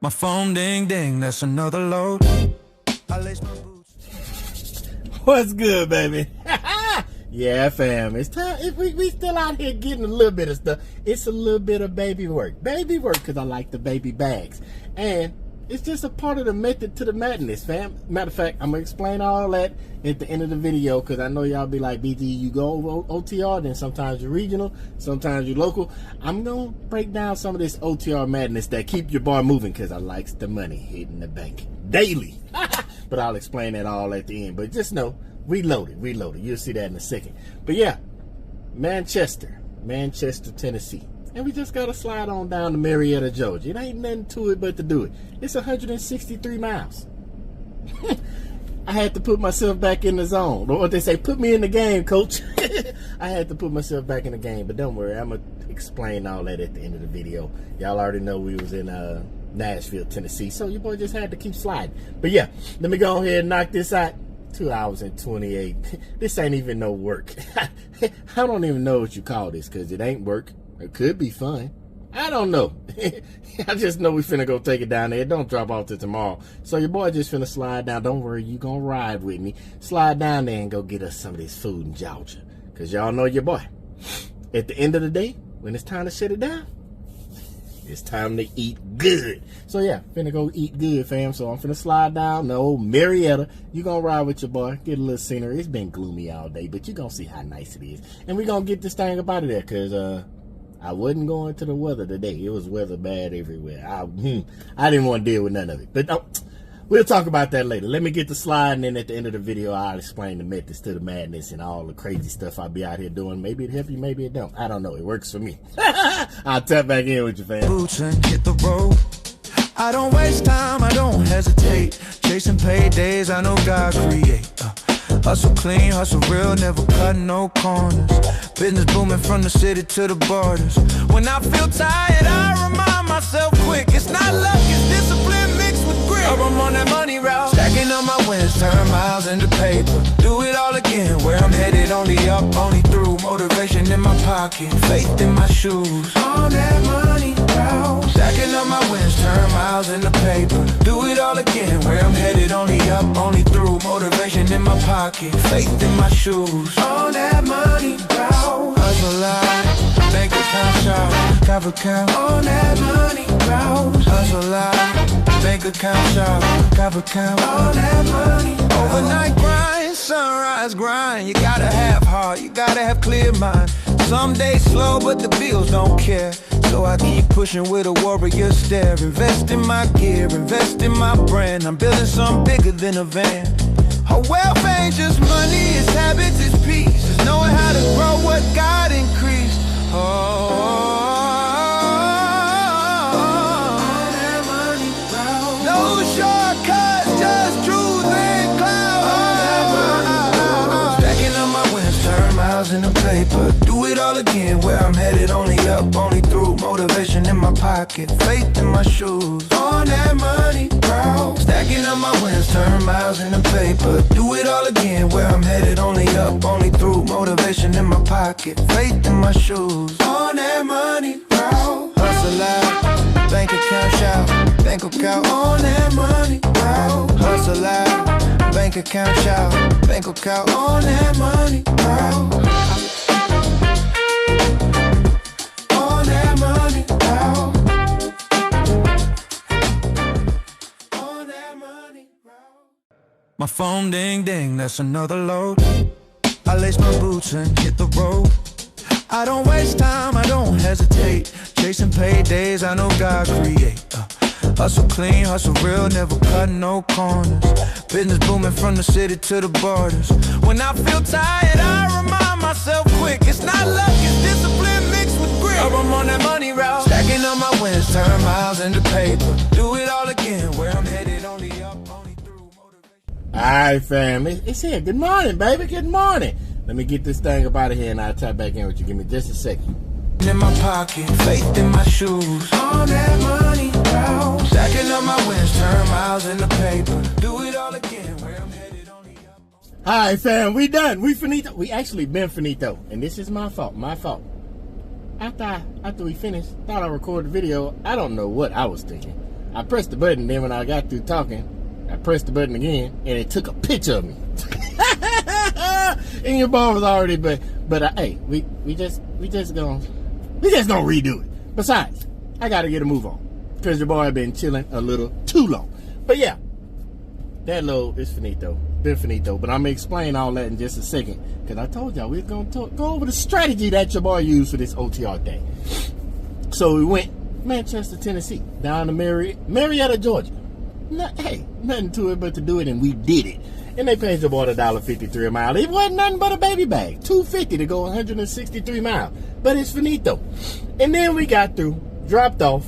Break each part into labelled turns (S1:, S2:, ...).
S1: My phone ding ding, that's another load. I lace my boots.
S2: What's good, baby? Yeah, fam. It's time. We still out here getting a little bit of stuff. It's a little bit of baby work. Baby work because I like the baby bags. And it's just a part of the method to the madness, fam. Matter of fact, I'm going to explain all that at the end of the video because I know y'all be like, BG, you go over OTR, then sometimes you're regional, sometimes you're local. I'm going to break down some of this OTR madness that keep your boy moving because I likes the money hitting the bank daily. But I'll explain that all at the end. But just know, we loaded. You'll see that in a second. But yeah, Manchester, Tennessee. And we just got to slide on down to Marietta, Georgia. It ain't nothing to it but to do it. It's 163 miles. I had to put myself back in the zone. Or what they say, put me in the game, coach. I had to put myself back in the game. But don't worry, I'm going to explain all that at the end of the video. Y'all already know we was in Nashville, Tennessee. So your boy just had to keep sliding. But yeah, let me go ahead and knock this out. 2 hours and 28. This ain't even no work. I don't even know what you call this because it ain't work. It could be fun. I don't know. I just know we finna go take it down there. Don't drop off till tomorrow. So your boy just finna slide down. Don't worry, you gonna ride with me. Slide down there and go get us some of this food in Georgia. Because y'all know your boy. At the end of the day, when it's time to shut it down, it's time to eat good. So yeah, finna go eat good, fam. So I'm finna slide down the old Marietta. You gonna ride with your boy, get a little scenery. It's been gloomy all day, but you gonna see how nice it is. And we gonna get this thing up out of there, cause I wasn't going to the weather today. It was weather bad everywhere. I didn't want to deal with none of it. But we'll talk about that later. Let me get the slide, and then at the end of the video, I'll explain the methods to the madness and all the crazy stuff I'll be out here doing. Maybe it help you, maybe it don't. I don't know. It works for me. I'll tap back in with you, fam.
S1: Boots and hit the road. I don't waste time, I don't hesitate. Chasing paydays, I know God create. Hustle clean, hustle real, never cut no corners. Business booming from the city to the borders. When I feel tired, I remind myself quick. It's not luck, it's discipline mixed with grit. I'm on that money route, stacking up my wins, turn miles into paper. Do it all again, where I'm headed, only up, only through. Motivation in my pocket, faith in my shoes. On that money route, stacking up my wins, turn miles into paper. Do it all again, where I'm headed, only up, only through. Motivation in my pocket, faith in my shoes. On that money route, hustle out, bank account shop, cover count. On that money route, hustle out, bank account shop, cover count. On that money route, overnight grind, sunrise grind. You gotta have heart, you gotta have clear mind. Some days slow, but the bills don't care. So I keep pushing with a warrior stare. Invest in my gear, invest in my brand. I'm building something bigger than a van. Our wealth ain't just money, it's habits, it's peace. It's knowing how to grow what God increased. No shortcuts, just truth and cloud. Stacking up my wins, turn miles into paper. Do it all again, where I'm headed, only up, only through. Motivation in my pocket, faith in my shoes. On that money route, stacking up my wins, turn miles into paper. Do it all again, where I'm headed, only up, only through. Motivation in my pocket, faith in my shoes. On that money route, hustle out, bank account shout, bank account. On that money route, hustle out, bank account shout, bank account. On that money route. My phone ding ding, that's another load. I lace my boots and hit the road. I don't waste time, I don't hesitate. Chasing paydays, I know God create. Hustle clean, hustle real, never cut no corners. Business booming from the city to the borders. When I feel tired, I remind myself quick. It's not luck, it's discipline mixed with grit. I'm on that money route, stacking up my wins, turn miles into paper. Do it all again, where I'm headed, only up, only through.
S2: Alright, fam. It's here. Good morning, baby. Good morning. Let me get this thing up out of here and I'll tap back in with you. Give me just a second.
S1: In my pocket, faith in my shoes. On that money route, stacking up my wins, turn miles into paper. Do it all again, where I'm headed, only up.
S2: Alright, fam. We done. We finito. We actually been finito. And this is my fault. My fault. After we finished, thought I recorded the video. I don't know what I was thinking. I pressed the button, then when I got through talking, I pressed the button again, and it took a picture of me. And your boy was already, but hey, we just gonna redo it. Besides, I gotta get a move on, because your boy been chilling a little too long. But yeah, that load is finito. Been finito. But I'm gonna explain all that in just a second, because I told y'all we was gonna go over the strategy that your boy used for this OTR day. So we went Manchester, Tennessee, down to Marietta, Georgia. Hey, nothing to it but to do it, and we did it. And they paid your boy $1.53 a mile. It wasn't nothing but a baby bag. $2.50 to go 163 miles. But it's finito. And then we got through, dropped off,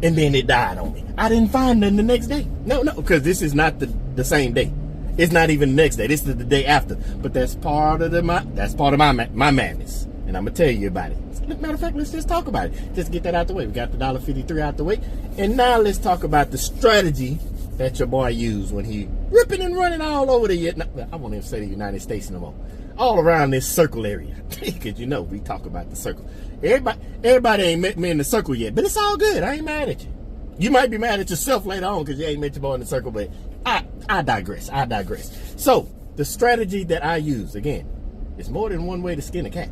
S2: and then it died on me. I didn't find nothing the next day. No, because this is not the same day. It's not even the next day. This is the day after. But that's part of my madness. And I'm gonna tell you about it. Matter of fact, let's just talk about it. Just get that out the way. We got the $1.53 out the way. And now let's talk about the strategy that your boy used when he ripping and running all over I won't even say the United States no more. All around this circle area. Because you know, we talk about the circle. Everybody ain't met me in the circle yet, but it's all good. I ain't mad at you. You might be mad at yourself later on because you ain't met your boy in the circle, but I digress. So, the strategy that I use, again, it's more than one way to skin a cat.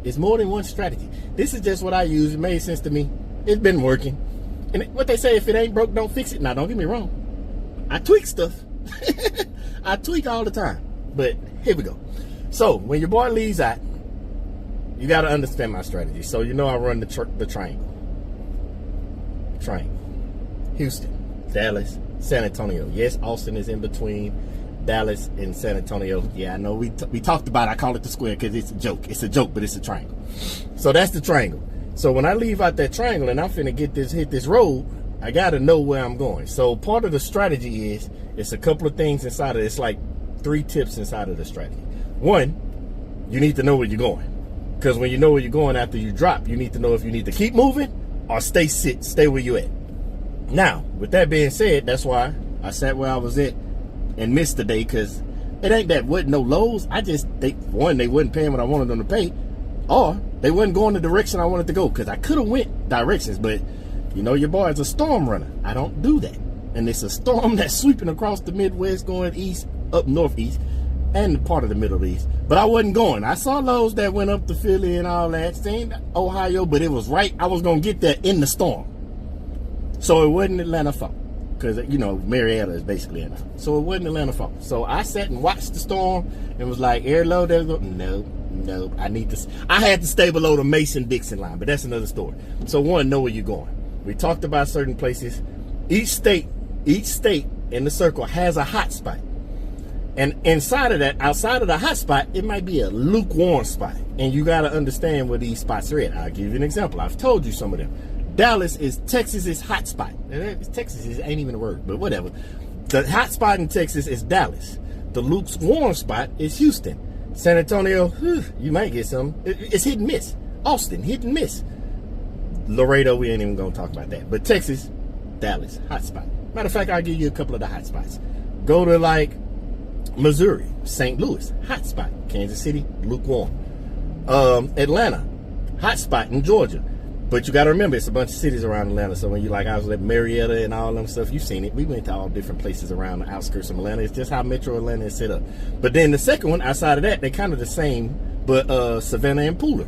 S2: It's more than one strategy. This is just what I use. It made sense to me. It's been working. And what they say, if it ain't broke, don't fix it. Now, don't get me wrong. I tweak stuff. I tweak all the time. But here we go. So, when your boy leaves out, you got to understand my strategy. So, you know I run the triangle. Houston, Dallas, San Antonio. Yes, Austin is in between Dallas and San Antonio. Yeah, I know we talked about it. I call it the square because it's a joke. It's a joke, but it's a triangle. So that's the triangle. So when I leave out that triangle and I'm finna hit this road, I gotta know where I'm going. So part of the strategy is, it's a couple of things inside of it. It's like 3 tips inside of the strategy. One, you need to know where you're going. Because when you know where you're going after you drop, you need to know if you need to keep moving or stay where you at. Now, with that being said, that's why I sat where I was at and missed the day, because it ain't that wasn't no lows. They wasn't paying what I wanted them to pay, or they wasn't going the direction I wanted to go, because I could have went directions, but you know your boy is a storm runner. I don't do that. And it's a storm that's sweeping across the Midwest, going east, up northeast, and part of the Middle East. But I wasn't going. I saw lows that went up to Philly and all that, same Ohio, but it was right. I was going to get there in the storm. So it wasn't Atlanta fault, because, you know, Marietta is basically Atlanta. So it wasn't Atlanta fault. So I sat and watched the storm and was like, air low, there's no, I had to stay below the Mason-Dixon line, but that's another story. So one, know where you're going. We talked about certain places. Each state in the circle has a hot spot. And inside of that, outside of the hot spot, it might be a lukewarm spot. And you got to understand where these spots are at. I'll give you an example. I've told you some of them. Dallas is Texas's hot spot. Texas ain't even a word, but whatever. The hot spot in Texas is Dallas. The lukewarm spot is Houston. San Antonio, you might get some. It's hit and miss. Austin, hit and miss. Laredo, we ain't even going to talk about that. But Texas, Dallas, hot spot. Matter of fact, I'll give you a couple of the hot spots. Go to like Missouri, St. Louis, hot spot. Kansas City, lukewarm. Atlanta, hot spot in Georgia. But you got to remember, it's a bunch of cities around Atlanta. So when you I was at Marietta and all them stuff, you've seen it. We went to all different places around the outskirts of Atlanta. It's just how Metro Atlanta is set up. But then the second one, outside of that, they're kind of the same, but Savannah and Pooler,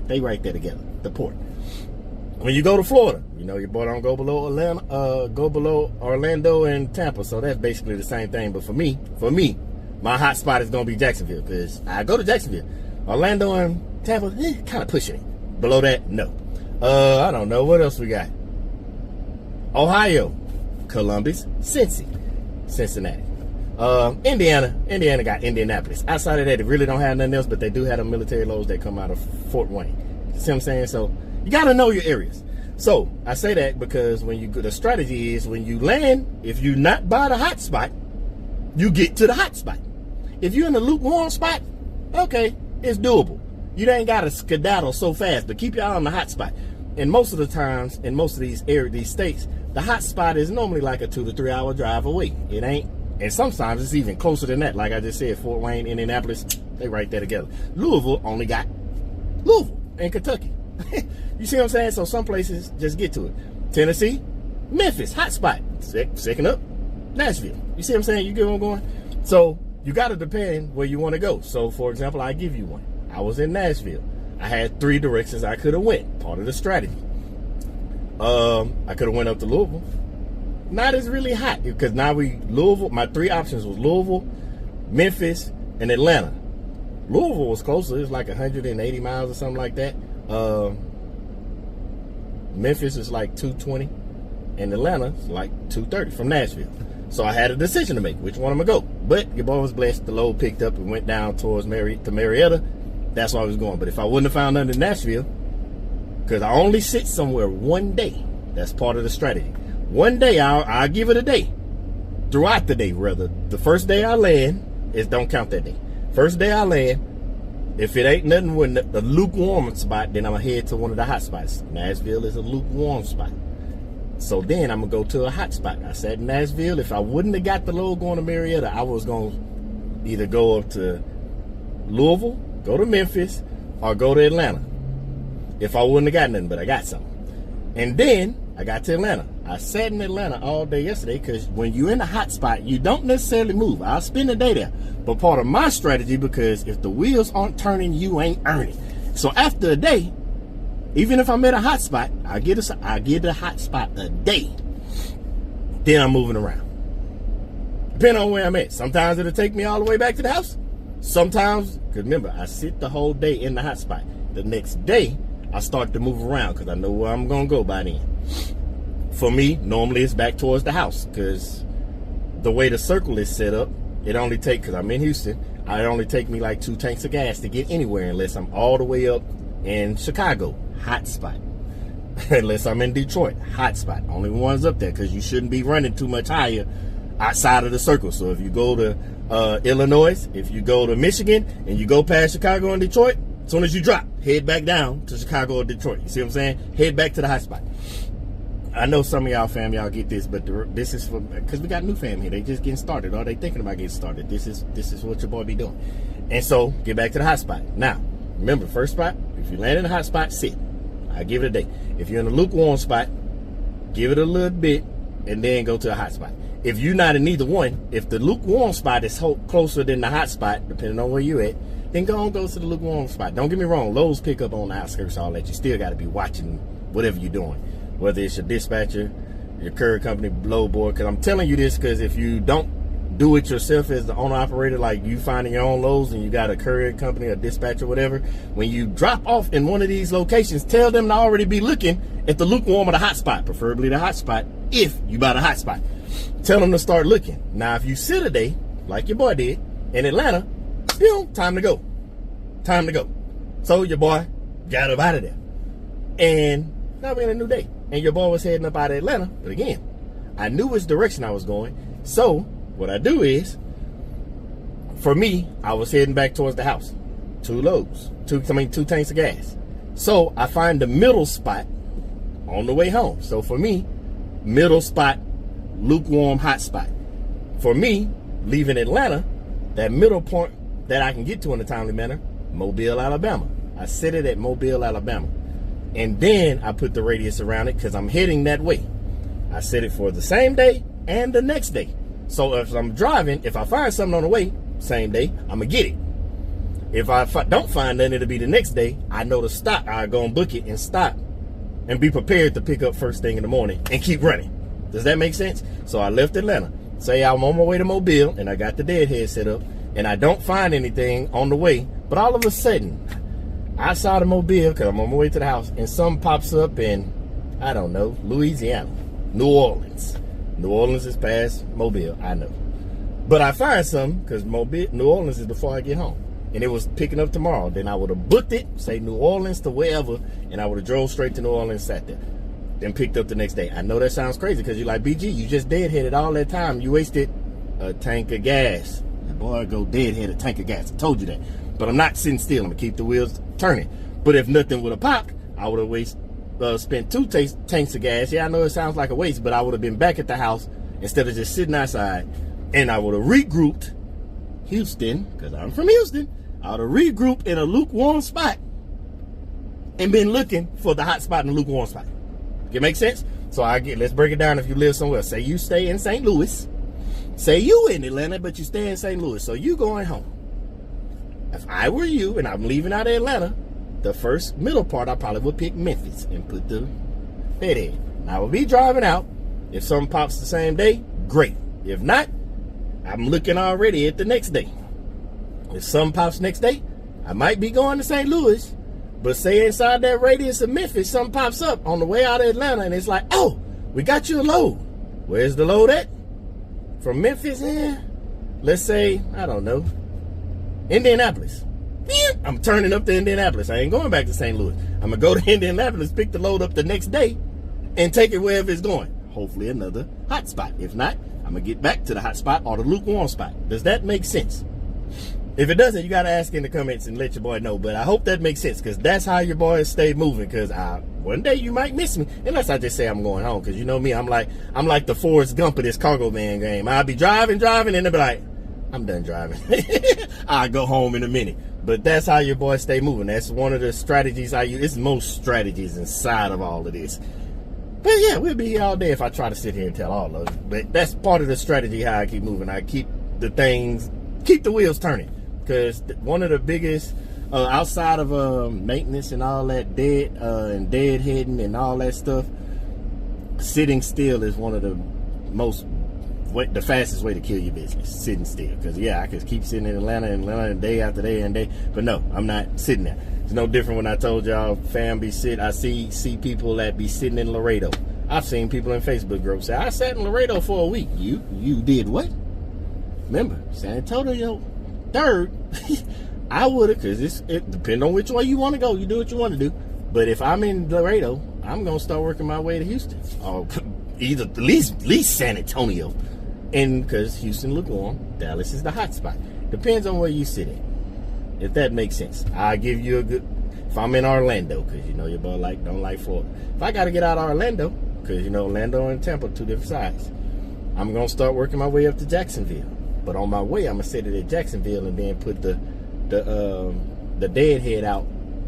S2: they right there together, the port. When you go to Florida, you know your boy don't go below Atlanta, go below Orlando and Tampa. So that's basically the same thing. But for me, my hot spot is gonna be Jacksonville, because I go to Jacksonville. Orlando and Tampa, kind of pushing it. Below that, no. I don't know. What else we got? Ohio, Columbus, Cincinnati. Indiana got Indianapolis. Outside of that, they really don't have nothing else, but they do have the military loads that come out of Fort Wayne. You see what I'm saying? So you got to know your areas. So I say that because the strategy is when you land, if you're not by the hot spot, you get to the hot spot. If you're in the lukewarm spot, okay, it's doable. You ain't got to skedaddle so fast, but keep your eye on the hot spot. And most of the times, in most of these states, the hot spot is normally like a 2 to 3 hour drive away. It ain't, and sometimes it's even closer than that. Like I just said, Fort Wayne, Indianapolis, they right there together. Louisville only got Louisville and Kentucky. You see what I'm saying? So some places just get to it. Tennessee, Memphis, hot spot. Second up, Nashville. You see what I'm saying? You get where I'm going? So you got to depend where you want to go. So, for example, I give you one. I was in Nashville. I had 3 directions I could have went. Part of the strategy. I could have went up to Louisville. Not as really hot because now Louisville. My 3 options was Louisville, Memphis, and Atlanta. Louisville was closer. It was like 180 miles or something like that. Memphis is like 220, and Atlanta is like 230 from Nashville. So I had a decision to make. Which one I'm gonna go? But your boy was blessed. The load picked up and went down towards Marietta. That's where I was going. But if I wouldn't have found nothing in Nashville, because I only sit somewhere one day. That's part of the strategy. One day, I'll give it a day. Throughout the day, rather. The first day I land, don't count that day. First day I land, if it ain't nothing with the lukewarm spot, then I'm going to head to one of the hot spots. Nashville is a lukewarm spot. So then I'm going to go to a hot spot. I sat in Nashville. If I wouldn't have got the load going to Marietta, I was going to either go up to Louisville, go to Memphis, or go to Atlanta. If I wouldn't have got nothing, but I got something. And then I got to Atlanta. I sat in Atlanta all day yesterday because when you're in a hot spot, you don't necessarily move. I'll spend the day there. But part of my strategy, because if the wheels aren't turning, you ain't earning. So after a day, even if I'm at a hot spot, I get a hot spot a day. Then I'm moving around. Depending on where I'm at. Sometimes it'll take me all the way back to the house. Sometimes, because remember, I sit the whole day in the hot spot. The next day, I start to move around because I know where I'm going to go by then. For me, normally it's back towards the house because the way the circle is set up, it only take, because I'm in Houston, it only take me like 2 tanks of gas to get anywhere unless I'm all the way up in Chicago, hot spot. Unless I'm in Detroit, hot spot. Only one's up there because you shouldn't be running too much higher outside of the circle. So if you go to Illinois, if you go to Michigan, and you go past Chicago and Detroit, as soon as you drop, head back down to Chicago or Detroit. You see what I'm saying? Head back to the hot spot. I know some of y'all fam, y'all get this, but this is for, because we got new fam here. They just getting started, or they thinking about getting started. This is what your boy be doing. And so, get back to the hot spot. Now, remember, first spot, if you land in a hot spot, sit. I give it a day. If you're in a lukewarm spot, give it a little bit, and then go to a hot spot. If you're not in either one, if the lukewarm spot is closer than the hot spot, depending on where you at, then go to the lukewarm spot. Don't get me wrong, loads pick up on the outskirts, all that. You still got to be watching whatever you're doing, whether it's your dispatcher, your courier company, load board. Because I'm telling you this because if you don't do it yourself as the owner-operator, like you finding your own loads and you got a courier company, a dispatcher, whatever, when you drop off in one of these locations, tell them to already be looking at the lukewarm or the hot spot, preferably the hot spot, if you buy the hot spot. Tell them to start looking. Now, if you sit a day, like your boy did, in Atlanta, time to go. Time to go. So your boy got up out of there. And now we're in a new day. And your boy was heading up out of Atlanta. But again, I knew which direction I was going. So what I do is, for me, I was heading back towards the house. 2 loads. 2 tanks of gas. So I find the middle spot on the way home. So for me, middle spot, lukewarm, hot spot. For me, leaving Atlanta, that middle point that I can get to in a timely manner, Mobile, Alabama. I set it at Mobile, Alabama. And then I put the radius around it because I'm heading that way. I set it for the same day and the next day. So if I'm driving, if I find something on the way, same day, I'm going to get it. If I don't find nothing, it'll be the next day. I know to stop. I go and book it and stop and be prepared to pick up first thing in the morning and keep running. Does that make sense? So I left Atlanta. Say I'm on my way to Mobile and I got the deadhead set up and I don't find anything on the way. But all of a sudden, outside of Mobile, because I'm on my way to the house, and something pops up in, I don't know, Louisiana, New Orleans. New Orleans is past Mobile, I know. But I find something, because New Orleans is before I get home. And it was picking up tomorrow. Then I would have booked it, say New Orleans to wherever, and I would have drove straight to New Orleans, sat there. Then picked up the next day. I know that sounds crazy, because you're like, BG, you just deadheaded all that time. You wasted a tank of gas. Boy, go deadhead a tank of gas. I told you that. But I'm not sitting still. I'm going to keep the wheels turning. But if nothing would have popped, I would have spent 2 tanks of gas. Yeah, I know it sounds like a waste, but I would have been back at the house instead of just sitting outside. And I would have regrouped Houston, because I'm from Houston. I would have regrouped in a lukewarm spot and been looking for the hot spot in the lukewarm spot. It make sense? So let's break it down. If you live somewhere, say you stay in St. Louis, say you in Atlanta, but you stay in St. Louis, so you going home. If I were you and I'm leaving out of Atlanta, the first middle part, I probably would pick Memphis and put the head in. I will be driving out. If something pops the same day, great. If not, I'm looking already at the next day. If something pops next day, I might be going to St. Louis, but say inside that radius of Memphis, something pops up on the way out of Atlanta, and it's like, oh, we got you a load. Where's the load at? From Memphis, let's say, I don't know, Indianapolis. I'm turning up to Indianapolis. I ain't going back to St. Louis. I'm going to go to Indianapolis, pick the load up the next day, and take it wherever it's going. Hopefully another hot spot. If not, I'm going to get back to the hot spot or the lukewarm spot. Does that make sense? If it doesn't, you got to ask in the comments and let your boy know. But I hope that makes sense, because that's how your boys stay moving. Because one day you might miss me, unless I just say I'm going home. Because you know me, I'm like the Forrest Gump of this cargo van game. I'll be driving, and they'll be like, I'm done driving. I'll go home in a minute. But that's how your boys stay moving. That's one of the strategies I use. It's most strategies inside of all of this. But yeah, we'll be here all day if I try to sit here and tell all of it. But that's part of the strategy, how I keep moving. I keep the wheels turning. Because one of the biggest, outside of maintenance and all that, deadheading and all that stuff, sitting still is one of the fastest way to kill your business. Sitting still. Because yeah, I could keep sitting in Atlanta day after day and day, but no, I'm not sitting there. It's no different when I told y'all, fam, I see people that be sitting in Laredo. I've seen people in Facebook groups say, I sat in Laredo for a week. You did what? Remember, San Antonio, third. I would have, because it depends on which way you want to go. You do what you want to do. But if I'm in Laredo, I'm going to start working my way to Houston. Or either at least San Antonio. And because Houston lukewarm, Dallas is the hot spot. Depends on where you sit at. If that makes sense. I'll give you a good, if I'm in Orlando, because you know your boy don't like Florida. If I got to get out of Orlando, because you know Orlando and Tampa, two different sides, I'm going to start working my way up to Jacksonville. But on my way, I'm going to set it at Jacksonville and then put the deadhead out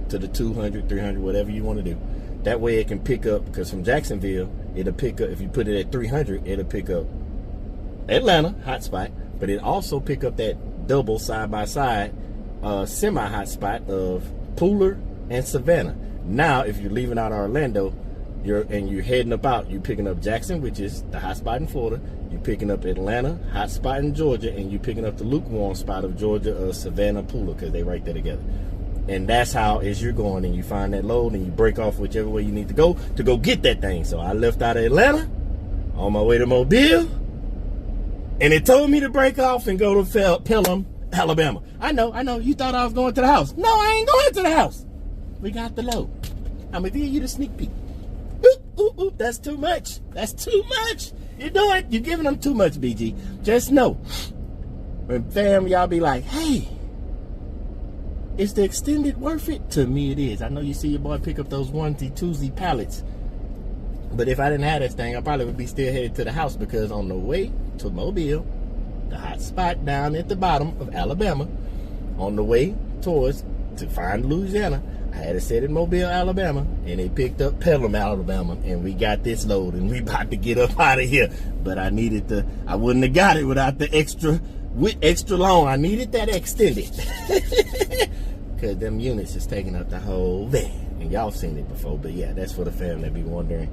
S2: to the 200, 300, whatever you want to do. That way it can pick up, because from Jacksonville, it'll pick up, if you put it at 300, it'll pick up Atlanta, hot spot, but it also pick up that double side-by-side semi-hot spot of Pooler and Savannah. Now, if you're leaving out of Orlando, you're heading up out, you're picking up Jackson, which is the hot spot in Florida. You're picking up Atlanta, hot spot in Georgia, and you're picking up the lukewarm spot of Georgia, Savannah, Pooler, because they right there together. And that's how, as you're going and you find that load and you break off whichever way you need to go get that thing. So I left out of Atlanta on my way to Mobile, and it told me to break off and go to Pelham, Alabama. I know. You thought I was going to the house. No, I ain't going to the house. We got the load. I'm going to give you the sneak peek. Ooh, that's too much. That's too much. You're giving them too much, BG. Just know, when fam, y'all be like, hey, is the extended worth it? To me, it is. I know you see your boy pick up those onesie, twosie pallets. But if I didn't have this thing, I probably would be still headed to the house, because on the way to Mobile, the hot spot down at the bottom of Alabama, on the way to find Louisiana, I had to set in Mobile, Alabama, and they picked up Pelham, Alabama, and we got this load, and we about to get up out of here. But I wouldn't have got it without the extra long. I needed that extended. Because them units is taking up the whole van. And y'all seen it before, but yeah, that's for the family that be wondering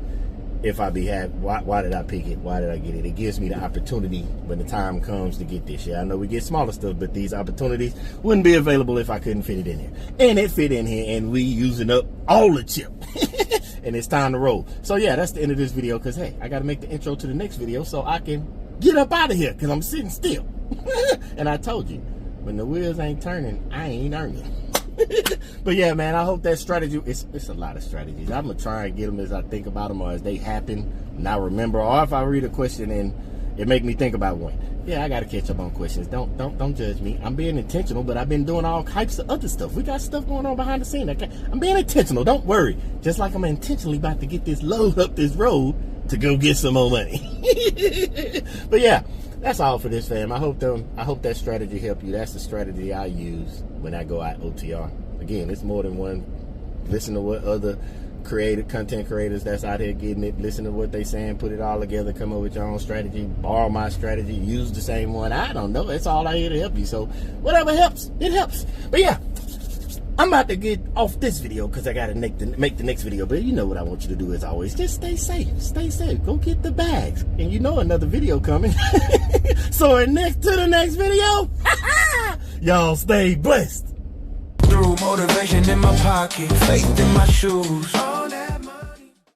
S2: if I be happy. Why did I pick it? Why did I get it? It gives me the opportunity when the time comes to get this. Yeah, I know we get smaller stuff, but these opportunities wouldn't be available if I couldn't fit it in here. And it fit in here, and we using up all the chip. And it's time to roll. So yeah, that's the end of this video, because hey, I got to make the intro to the next video so I can get up out of here, because I'm sitting still. And I told you, when the wheels ain't turning, I ain't earning. But yeah, man, I hope that strategy, it's a lot of strategies. I'm gonna try and get them as I think about them, or as they happen and I remember, or if I read a question and it make me think about one. Yeah, I gotta catch up on questions. Don't judge me. I'm being intentional, but I've been doing all types of other stuff. We got stuff going on behind the scene. I'm being intentional, don't worry. Just like I'm intentionally about to get this load up this road to go get some more money. But yeah, that's all for this, fam. I hope that strategy helped you. That's the strategy I use when I go out OTR. Again, it's more than one. Listen to what other content creators that's out here getting it, listen to what they saying, put it all together, come up with your own strategy, borrow my strategy, use the same one. I don't know. It's all out here to help you. So whatever helps, it helps. But yeah, I'm about to get off this video because I got to make the next video. But you know what I want you to do as always. Just stay safe. Stay safe. Go get the bags. And you know another video coming. So to the next video, y'all stay blessed.
S1: Through motivation in my pocket, faith in my shoes.